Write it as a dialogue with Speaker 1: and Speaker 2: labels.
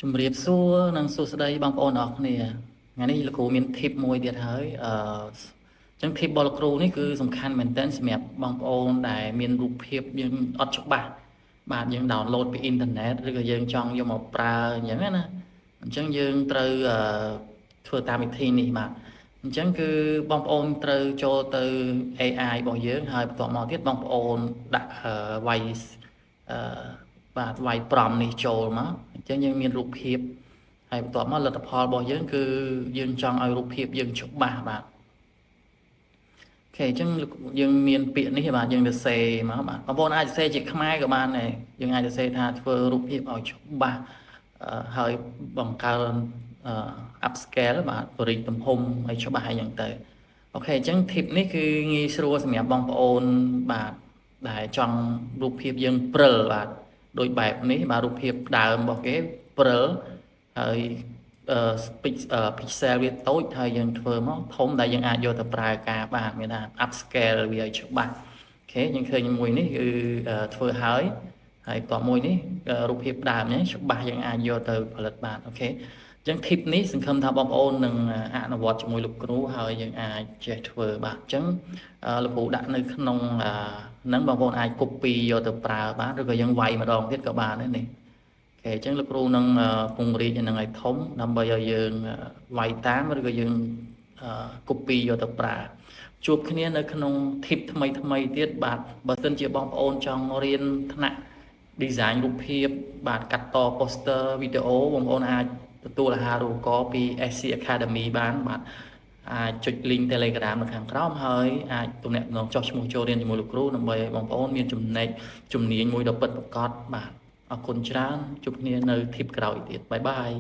Speaker 1: ជំរាបសួរនិងសួស្តីបងប្អូនអរគ្នាថ្ងៃនេះលោកគ្រូមាន tip មួយទៀតហើយចឹង tip របស់លោកគ្រូនេះគឺសំខាន់មែនទែនសម្រាប់បងប្អូនដែលមានរូបភាពយើងអត់ច្បាស់បាទយើង download ពីអ៊ីនធឺណិតឬក៏យើងចង់យកមកប្រើអញ្ចឹងណាអញ្ចឹងយើងត្រូវធ្វើតាមវិធីនេះបាទអញ្ចឹងគឺបងប្អូនត្រូវចូលទៅ AI របស់យើងហើយបន្ទាប់មកទៀតបងប្អូនដាក់វាយបាទវាយប្រមនេះចូលមកអញ្ចឹងយើងមានរូបភាពហើយបន្ទាប់មកលទ្ធផលរបស់យើងគឺយើងចង់ឲ្យរូបភាពយើងច្បាស់បាទអូខេអញ្ចឹងយើងមានពាក្យនេះបាទយើងទៅសេមកបាទបងប្អូនអាចសេជាខ្មែរក៏បានដែរយើងអាចទៅសេថាធ្វើរូបភាពឲ្យច្បាស់ហើយបង្កើនupscale បាទបរិយាទំហំឲ្យច្បាស់ឲ្យយ៉ាងទៅអូខេអញ្ចឹង tip នេះគឺងាយស្រួលសម្រាប់បងប្អូនបាទដែលចង់រូបភាពយើងព្រិលបាទដោយបែបនេះបាទរូបភាពដើមរបស់គេព្រិលហើយpixel វាតូចហើយយើងធ្វើមកធំដែលយើងអាចយកទៅប្រើការបានមានថា upscale វាឲ្យច្បាស់អូខេយើងឃើញមួយនេះគឺធ្វើហើយបន្ទាប់មួយនេះរូបភាពដើមនេះច្បាស់យើងអាចយកទៅផលិតបានអូខេអញ្ចឹង tip នេះសង្ឃឹមថាបងប្អូននឹងអនុវត្តជាមួយលោកគ្រូហើយយើងអាចចេះធ្វើបាទអញ្ចឹងលោកគ្រូដាក់នៅក្នុងហ្នឹងបងប្អូនអាច copy យកទៅប្រើបានឬក៏យើងវាយម្ដងទៀតក៏បានដែរនេះអូខេអញ្ចឹងលោកគ្រូនឹងពង្រីកនឹងឲ្យធំដើម្បីឲ្យយើងវាយតាមឬក៏យើង copy យកទៅប្រើជួបគ្នានៅក្នុង tip ថ្មីទៀតបាទបើសិនជាបងប្អូនចង់រៀនថ្នាក់ design រូបភាពបាទកាត់ត poster វីដេអូបងប្អូនអាចទទួលអាហារូបករណ៍ពី SC Academy បានបាទអាចចុច link Telegram នៅខាងក្រោមហើយអាចទំនាក់ទំនងចុះឈ្មោះចូលរៀនជាមួយលោកគ្រូដើម្បីឲ្យបងប្អូនមានចំណេះជំនាញមួយដ៏ពិតប្រាកដបាទអរគុណច្រើនជួបគ្នានៅ tip ក្រោយទៀតបាយបាយ